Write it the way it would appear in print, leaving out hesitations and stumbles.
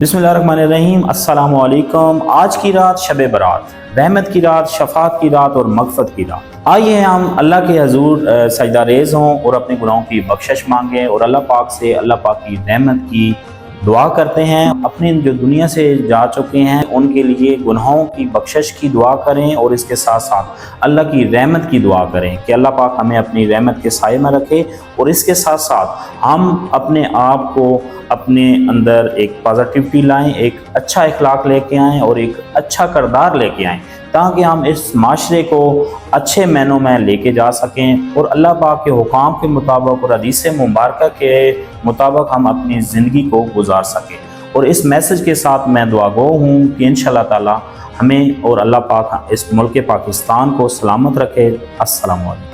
बिस्मिल्लाहिर्रहमानिर्रहीम। अस्सलाम वालेकुम। आज की रात शब बरात, रहमत की रात, शफात की रात और मगफरत की रात। आइए हम अल्लाह के हजूर सजदा रेज़ हों और अपने गुनाहों की बख्शिश मांगें और अल्लाह पाक से अल्लाह पाक की रहमत की दुआ करते हैं। अपने जो दुनिया से जा चुके हैं उनके लिए गुनाहों की बख्शिश की दुआ करें और इसके साथ साथ अल्लाह की रहमत की दुआ करें कि अल्लाह पाक हमें अपनी रहमत के साए में रखे। और इसके साथ साथ हम अपने आप को अपने अंदर एक पॉजिटिविटी लाएं, एक अच्छा इखलाक लेके आएँ और एक अच्छा किरदार लेके आएँ, ताकि हम इस माशरे को अच्छे मायनों में लेके जा सकें और अल्लाह पाक के हुकाम के मुताबिक और हदीस मुबारक के मुताबिक हम अपनी ज़िंदगी को गुजार सकें। और इस मैसेज के साथ मैं दुआगो हूँ कि इंशाअल्लाह ताला हमें और अल्लाह पाक इस मुल्क पाकिस्तान को सलामत रखे। अस्सलाम वालेकुम।